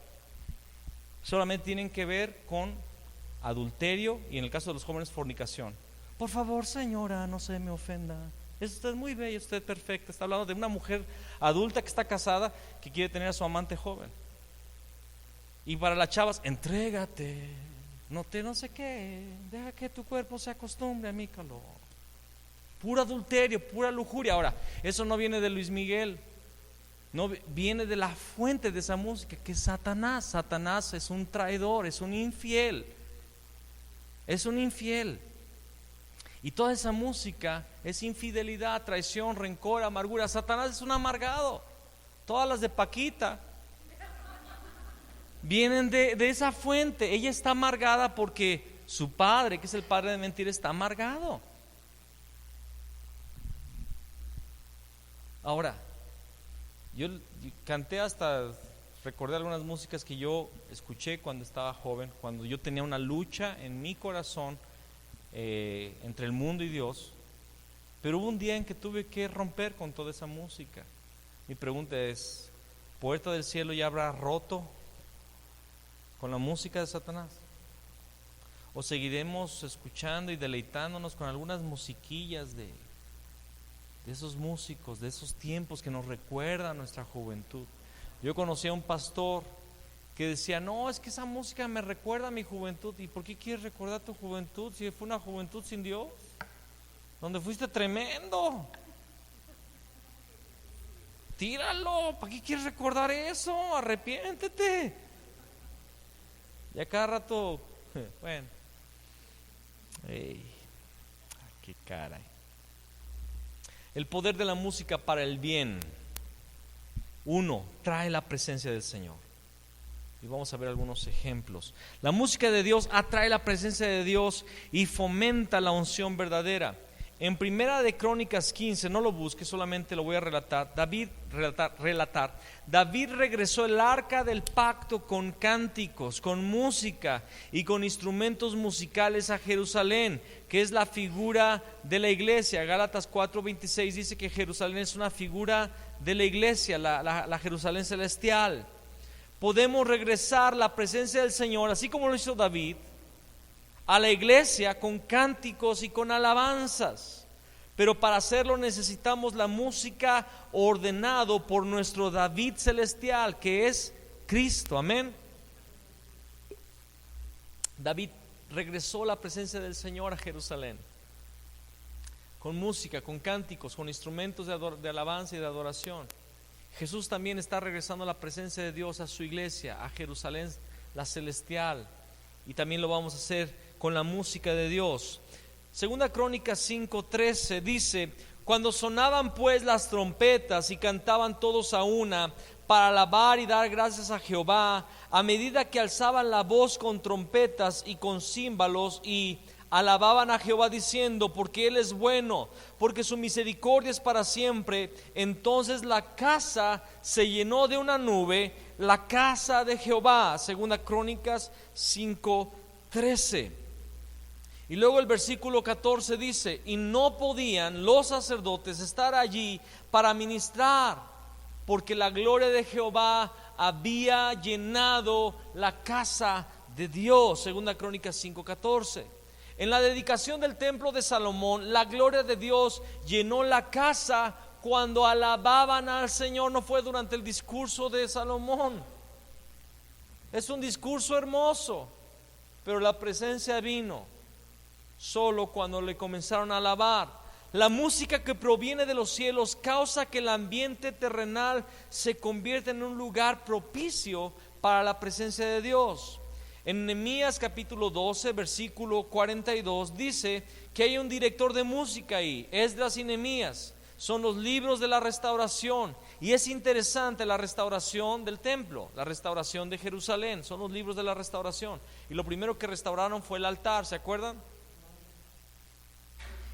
Solamente tienen que ver con adulterio y en el caso de los jóvenes, fornicación. Por favor, señora, no se me ofenda. Es usted muy bella, usted perfecta. Está hablando de una mujer adulta que está casada, que quiere tener a su amante joven. Y para las chavas, entrégate, no sé qué, deja que tu cuerpo se acostumbre a mi calor. Puro adulterio, pura lujuria. Ahora, eso no viene de Luis Miguel, no viene de la fuente de esa música, que es Satanás. Satanás es un traidor, es un infiel. Es un infiel. Y toda esa música es infidelidad, traición, rencor, amargura. Satanás es un amargado. Todas las de Paquita vienen de esa fuente. Ella está amargada porque su padre, que es el padre de mentira, está amargado. Ahora, yo canté hasta, recordé algunas músicas que yo escuché cuando estaba joven, cuando yo tenía una lucha en mi corazón entre el mundo y Dios. Pero hubo un día en que tuve que romper con toda esa música. Mi pregunta es, ¿Puerta del Cielo ya habrá roto con la música de Satanás? ¿O seguiremos escuchando y deleitándonos con algunas musiquillas de esos músicos, de esos tiempos que nos recuerdan nuestra juventud? Yo conocí a un pastor que decía, no, es que esa música me recuerda a mi juventud. ¿Y por qué quieres recordar tu juventud si fue una juventud sin Dios? Donde fuiste tremendo. Tíralo, ¿para qué quieres recordar eso? Arrepiéntete. Y a cada rato, bueno, qué caray. El poder de la música para el bien. 1, trae la presencia del Señor. Y vamos a ver algunos ejemplos. La música de Dios atrae la presencia de Dios y fomenta la unción verdadera. En Primera de Crónicas 15, no lo busques, solamente lo voy a relatar. David regresó el arca del pacto con cánticos, con música y con instrumentos musicales a Jerusalén, que es la figura de la iglesia. Gálatas 4:26 dice que Jerusalén es una figura de la iglesia, la Jerusalén celestial. Podemos regresar la presencia del Señor, así como lo hizo David, a la iglesia con cánticos y con alabanzas. Pero para hacerlo necesitamos la música ordenado por nuestro David celestial, que es Cristo. Amén. David regresó la presencia del Señor a Jerusalén con música, con cánticos, con instrumentos de alabanza y de adoración. Jesús también está regresando la presencia de Dios a su iglesia, a Jerusalén la celestial, y también lo vamos a hacer con la música de Dios. Segunda Crónicas 5:13 dice: cuando sonaban pues las trompetas y cantaban todos a una para alabar y dar gracias a Jehová, a medida que alzaban la voz con trompetas y con címbalos, y alababan a Jehová diciendo: porque Él es bueno, porque su misericordia es para siempre. Entonces la casa se llenó de una nube, la casa de Jehová. Segunda Crónicas 5:13. Y luego el versículo 14 dice: y no podían los sacerdotes estar allí para ministrar, porque la gloria de Jehová había llenado la casa de Dios. Segunda Crónicas 5:14. En la dedicación del templo de Salomón, la gloria de Dios llenó la casa cuando alababan al Señor. No fue durante el discurso de Salomón. Es un discurso hermoso, pero la presencia vino solo cuando le comenzaron a alabar. La música que proviene de los cielos causa que el ambiente terrenal se convierta en un lugar propicio para la presencia de Dios. En Nehemías capítulo 12, versículo 42 dice que hay un director de música ahí, Esdras y Nehemías. Son los libros de la restauración, Y es interesante la restauración del templo, la restauración de Jerusalén, son los libros de la restauración. Y lo primero que restauraron fue el altar, ¿se acuerdan?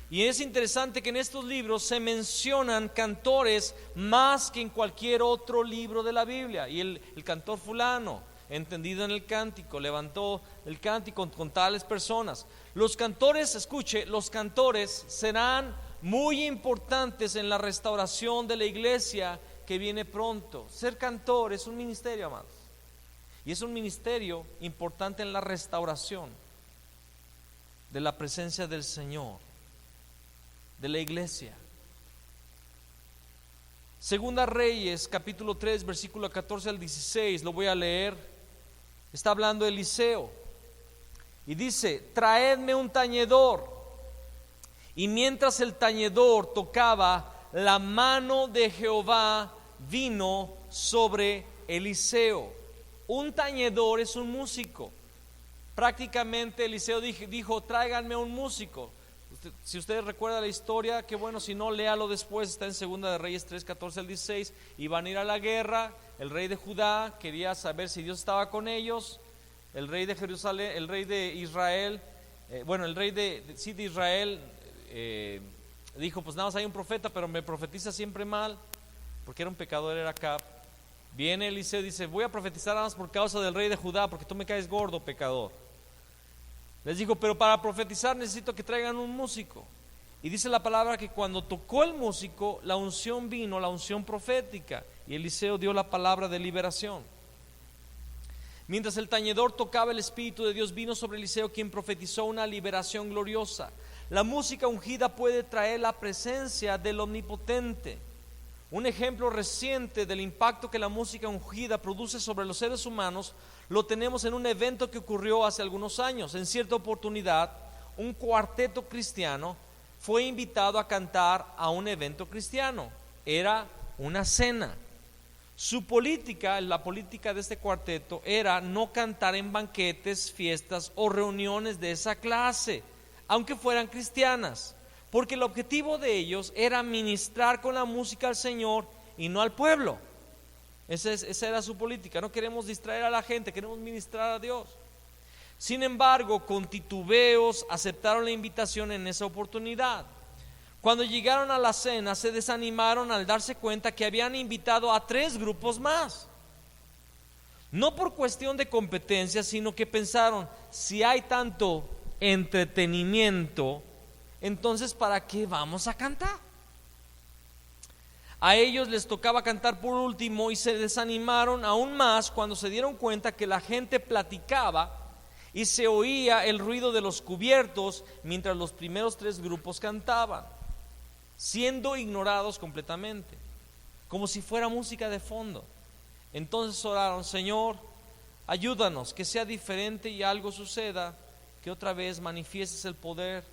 Y es interesante que en estos libros se mencionan cantores más que en cualquier otro libro de la Biblia. Y el cantor fulano, entendido en el cántico, levantó el cántico con tales personas. Los cantores, escuche, los cantores serán muy importantes en la restauración de la iglesia que viene pronto. Ser cantor es un ministerio, amados, y es un ministerio importante en la restauración de la presencia del Señor, de la iglesia. Segunda Reyes, capítulo 3, versículo 14 al 16, lo voy a leer. Está hablando Eliseo y dice: traedme un tañedor. Y mientras el tañedor tocaba, la mano de Jehová vino sobre Eliseo. Un tañedor es un músico. Prácticamente Eliseo dijo: tráiganme un músico. Si ustedes recuerdan la historia, qué bueno, si no, léalo después, está en Segunda de Reyes 3, 14 al 16. Iban a ir a la guerra, el rey de Judá quería saber si Dios estaba con ellos. El rey de Jerusalén, el rey de Israel, el rey de Israel dijo: pues nada más hay un profeta, pero me profetiza siempre mal, porque era un pecador, era Acab. Viene Eliseo y dice: voy a profetizar nada más por causa del rey de Judá, porque tú me caes gordo, pecador. Les dijo: pero para profetizar necesito que traigan un músico. Y dice la palabra que cuando tocó el músico, la unción vino, la unción profética, y Eliseo dio la palabra de liberación. Mientras el tañedor tocaba, el Espíritu de Dios vino sobre Eliseo, quien profetizó una liberación gloriosa. La música ungida puede traer la presencia del Omnipotente. Un ejemplo reciente del impacto que la música ungida produce sobre los seres humanos lo tenemos en un evento que ocurrió hace algunos años. En cierta oportunidad, un cuarteto cristiano fue invitado a cantar a un evento cristiano. Era una cena. Su política, la política de este cuarteto, era no cantar en banquetes, fiestas o reuniones de esa clase, aunque fueran cristianas, porque el objetivo de ellos era ministrar con la música al Señor y no al pueblo. Esa era su política. No queremos distraer a la gente, queremos ministrar a Dios. Sin embargo, con titubeos aceptaron la invitación en esa oportunidad. Cuando llegaron a la cena, se desanimaron al darse cuenta que habían invitado a 3 grupos más. No por cuestión de competencia, sino que pensaron: si hay tanto entretenimiento, entonces ¿para qué vamos a cantar? A ellos les tocaba cantar por último y se desanimaron aún más cuando se dieron cuenta que la gente platicaba y se oía el ruido de los cubiertos mientras los primeros 3 grupos cantaban, siendo ignorados completamente, como si fuera música de fondo. Entonces oraron: Señor, ayúdanos, que sea diferente y algo suceda, que otra vez manifiestes el poder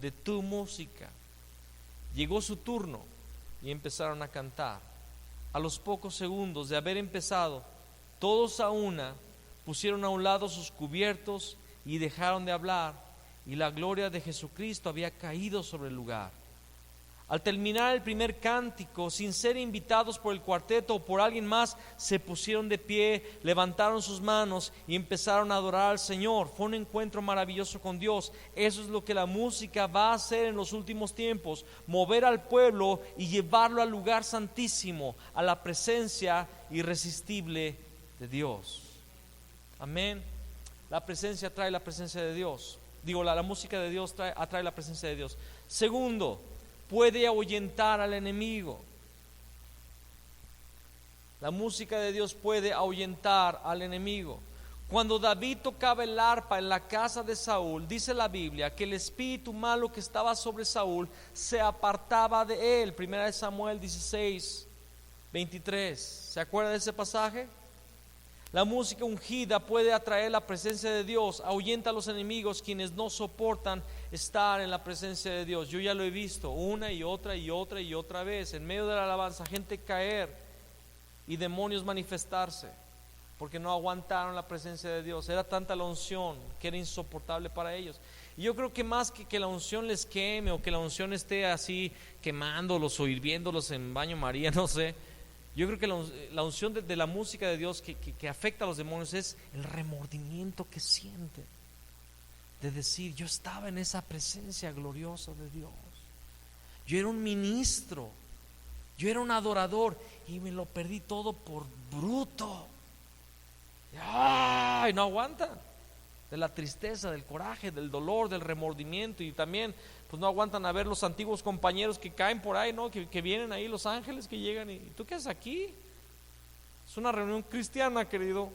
de tu música. Llegó su turno y empezaron a cantar. A los pocos segundos de haber empezado, todos a una pusieron a un lado sus cubiertos y dejaron de hablar, y la gloria de Jesucristo había caído sobre el lugar. Al terminar el primer cántico, sin ser invitados por el cuarteto o por alguien más, se pusieron de pie, levantaron sus manos y empezaron a adorar al Señor. Fue un encuentro maravilloso con Dios. Eso es lo que la música va a hacer en los últimos tiempos: mover al pueblo y llevarlo al lugar santísimo, a la presencia irresistible de Dios. Amén. La presencia atrae la presencia de Dios. La música de Dios atrae la presencia de Dios. Segundo, puede ahuyentar al enemigo. La música de Dios puede ahuyentar al enemigo. Cuando David tocaba el arpa en la casa de Saúl, dice la Biblia que el espíritu malo que estaba sobre Saúl se apartaba de él. 1 Samuel 16, 23. ¿Se acuerda de ese pasaje? La música ungida puede atraer la presencia de Dios, ahuyenta a los enemigos, quienes no soportan estar en la presencia de Dios. Yo ya lo he visto una y otra y otra y otra vez, en medio de la alabanza, gente caer y demonios manifestarse, porque no aguantaron la presencia de Dios. Era tanta la unción que era insoportable para ellos. Y yo creo que más que la unción les queme, o que la unción esté así quemándolos o hirviéndolos en baño María, no sé, Yo creo que la unción de la música de Dios que afecta a los demonios es el remordimiento que sienten, de decir, yo estaba en esa presencia gloriosa de Dios, yo era un ministro, yo era un adorador y me lo perdí todo por bruto. ¡Ay! No aguanta, de la tristeza, del coraje, del dolor, del remordimiento, y también pues no aguantan a ver los antiguos compañeros que caen por ahí, ¿no? Que vienen ahí los ángeles que llegan y ¿tú qué haces aquí? Es una reunión cristiana, querido.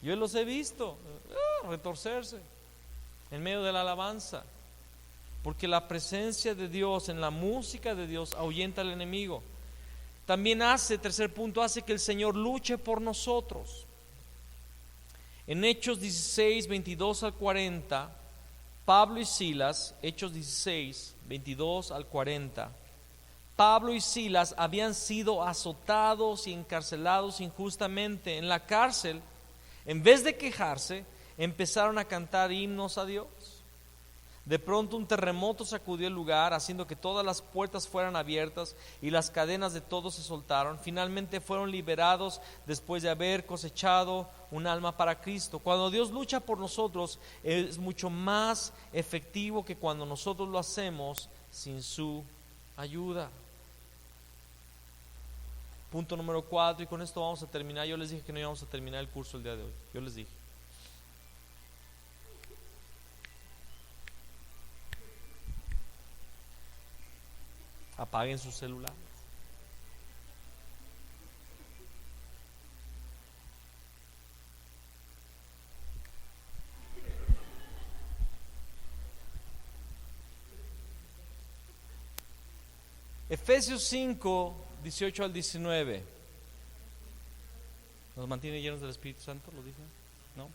Yo los he visto retorcerse en medio de la alabanza, porque la presencia de Dios en la música de Dios ahuyenta al enemigo. También tercer punto, hace que el Señor luche por nosotros. En Hechos 16, 22 al 40, Pablo y Silas, Hechos 16, 22 al 40, Pablo y Silas habían sido azotados y encarcelados injustamente. En la cárcel, en vez de quejarse, empezaron a cantar himnos a Dios. De pronto un terremoto sacudió el lugar, haciendo que todas las puertas fueran abiertas y las cadenas de todos se soltaron. Finalmente fueron liberados después de haber cosechado un alma para Cristo. Cuando Dios lucha por nosotros, es mucho más efectivo que cuando nosotros lo hacemos sin su ayuda. Punto número 4, y con esto vamos a terminar. Yo les dije que no íbamos a terminar el curso el día de hoy. Yo les dije. Apaguen su celular. Efesios 5, 18 al 19. ¿Nos mantiene llenos del Espíritu Santo? ¿Lo dije? ¿No?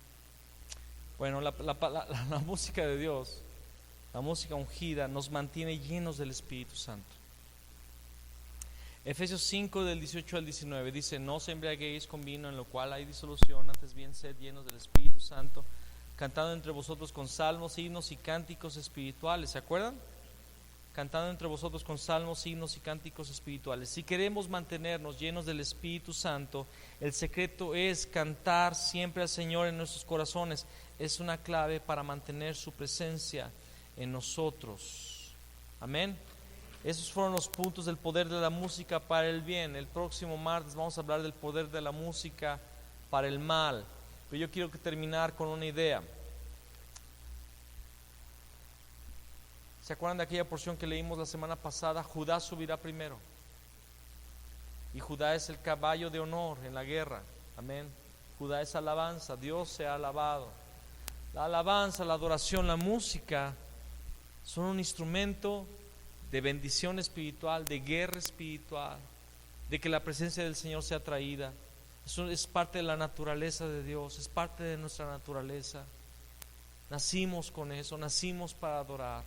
Bueno, la música de Dios, la música ungida, nos mantiene llenos del Espíritu Santo. Efesios 5 del 18 al 19 dice: no os embriaguéis con vino, en lo cual hay disolución, antes bien sed llenos del Espíritu Santo, cantando entre vosotros con salmos, himnos y cánticos espirituales. ¿Se acuerdan? Cantando entre vosotros con salmos, himnos y cánticos espirituales. Si queremos mantenernos llenos del Espíritu Santo, el secreto es cantar siempre al Señor en nuestros corazones. Es una clave para mantener su presencia en nosotros. Amén. Esos fueron los puntos del poder de la música para el bien. El próximo martes vamos a hablar del poder de la música para el mal. Pero yo quiero terminar con una idea. ¿Se acuerdan de aquella porción que leímos la semana pasada? Judá subirá primero. Y Judá es el caballo de honor en la guerra. Amén. Judá es alabanza. Dios se ha alabado. La alabanza, la adoración, la música son un instrumento de bendición espiritual, de guerra espiritual, de que la presencia del Señor sea traída. Eso es parte de la naturaleza de Dios, es parte de nuestra naturaleza. Nacimos con eso, nacimos para adorar.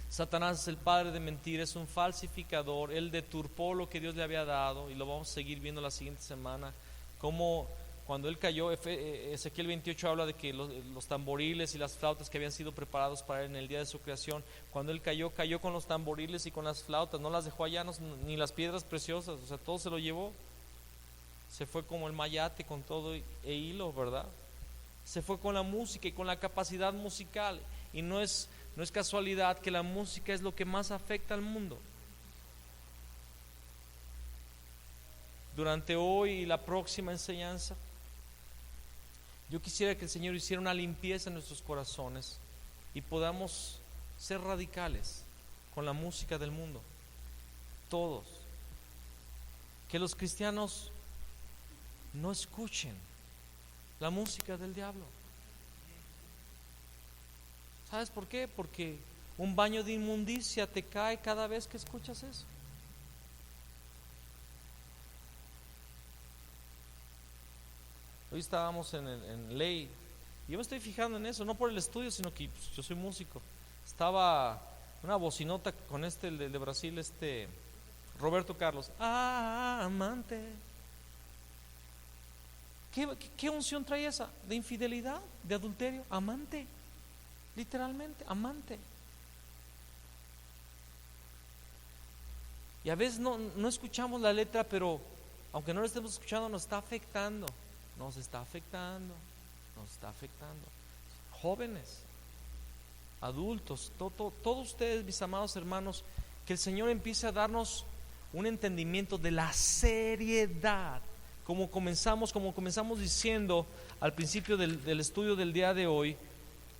Satanás es el padre de mentira, es un falsificador. Él deturpó lo que Dios le había dado, y lo vamos a seguir viendo la siguiente semana. Como cuando él cayó, Ezequiel 28 habla de que los tamboriles y las flautas que habían sido preparados para él en el día de su creación, cuando él cayó con los tamboriles y con las flautas, no las dejó allá, ni las piedras preciosas, o sea, todo se lo llevó. Se fue como el mayate con todo e hilo, ¿verdad? Se fue con la música y con la capacidad musical, y no es casualidad que la música es lo que más afecta al mundo. Durante hoy y la próxima enseñanza, yo quisiera que el Señor hiciera una limpieza en nuestros corazones y podamos ser radicales con la música del mundo. Todos. Que los cristianos no escuchen la música del diablo. ¿Sabes por qué? Porque un baño de inmundicia te cae cada vez que escuchas eso. Hoy estábamos en ley, y yo me estoy fijando en eso, no por el estudio, sino que pues, yo soy músico. Estaba una bocinota con el de Brasil, Roberto Carlos. Amante. ¿Qué unción trae esa? ¿De infidelidad? ¿De adulterio? Amante. Literalmente, amante. Y a veces no escuchamos la letra, pero aunque no la estemos escuchando, nos está afectando. Nos está afectando. Nos está afectando. Jóvenes, adultos, todos ustedes, mis amados hermanos, que el Señor empiece a darnos un entendimiento de la seriedad. Como comenzamos diciendo al principio del estudio del día de hoy,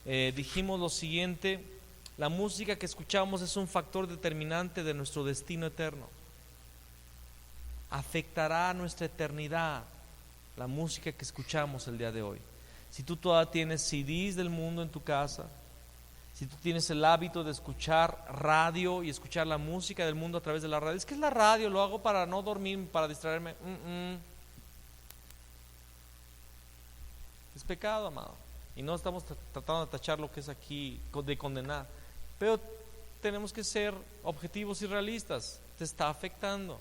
dijimos lo siguiente: la música que escuchamos es un factor determinante de nuestro destino eterno. Afectará nuestra eternidad la música que escuchamos el día de hoy. Si tú todavía tienes CDs del mundo en tu casa, si tú tienes el hábito de escuchar radio y escuchar la música del mundo a través de la radio, es que es la radio, lo hago para no dormir, para distraerme. Es pecado, amado. Y no estamos tratando de tachar lo que es aquí, de condenar, pero tenemos que ser objetivos y realistas. Te está afectando.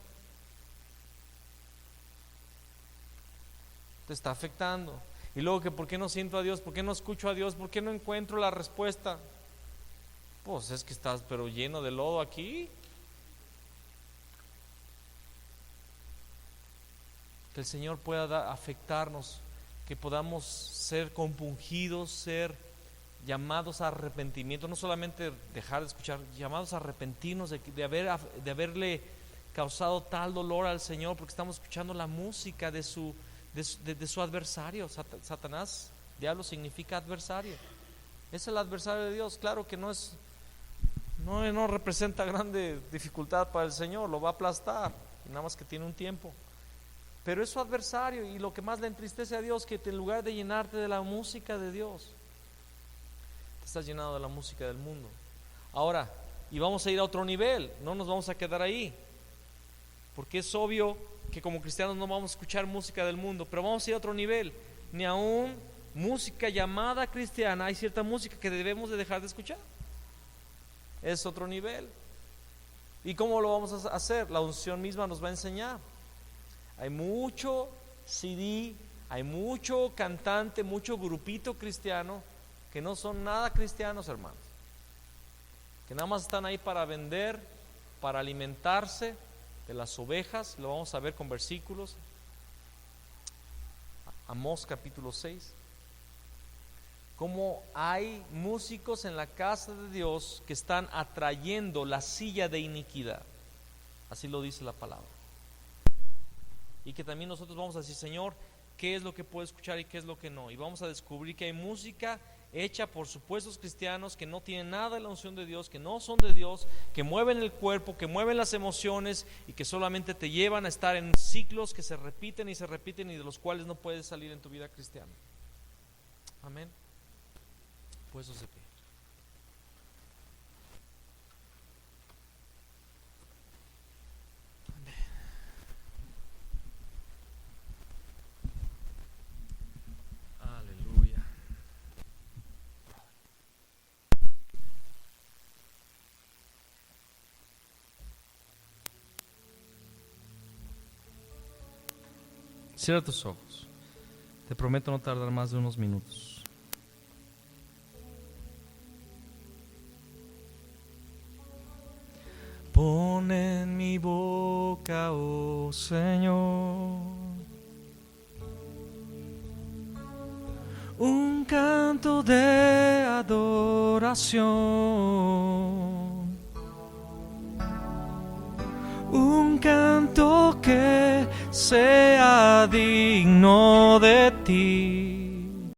Te está afectando. Y luego que ¿por qué no siento a Dios? ¿Por qué no escucho a Dios? ¿Por qué no encuentro la respuesta? Pues es que estás pero lleno de lodo aquí. Que el Señor pueda afectarnos, que podamos ser compungidos, ser llamados a arrepentimiento, no solamente dejar de escuchar, llamados a arrepentirnos de haberle causado tal dolor al Señor, porque estamos escuchando la música de su adversario. Satanás, diablo, significa adversario. Es el adversario de Dios. Claro que no representa grande dificultad para el Señor, lo va a aplastar, nada más que tiene un tiempo. Pero es su adversario, y lo que más le entristece a Dios, que en lugar de llenarte de la música de Dios, te estás llenado de la música del mundo. Ahora, y vamos a ir a otro nivel, no nos vamos a quedar ahí, porque es obvio que como cristianos no vamos a escuchar música del mundo, pero vamos a ir a otro nivel. Ni aún música llamada cristiana, hay cierta música que debemos de dejar de escuchar. Es otro nivel. ¿Y cómo lo vamos a hacer? La unción misma nos va a enseñar. Hay mucho CD, hay mucho cantante, mucho grupito cristiano que no son nada cristianos, hermanos, que nada más están ahí para vender, para alimentarse de las ovejas. Lo vamos a ver con versículos. Amós capítulo 6. Como hay músicos en la casa de Dios que están atrayendo la silla de iniquidad. Así lo dice la palabra. Y que también nosotros vamos a decir: Señor, ¿qué es lo que puedo escuchar y qué es lo que no? Y vamos a descubrir que hay música hecha por supuestos cristianos que no tienen nada de la unción de Dios, que no son de Dios, que mueven el cuerpo, que mueven las emociones y que solamente te llevan a estar en ciclos que se repiten y de los cuales no puedes salir en tu vida cristiana. Amén. Pues eso se pide. Aleluya. Cierra tus ojos. Te prometo no tardar más de unos minutos. Pon en mi boca, oh Señor, un canto de adoración, un canto que sea digno de ti.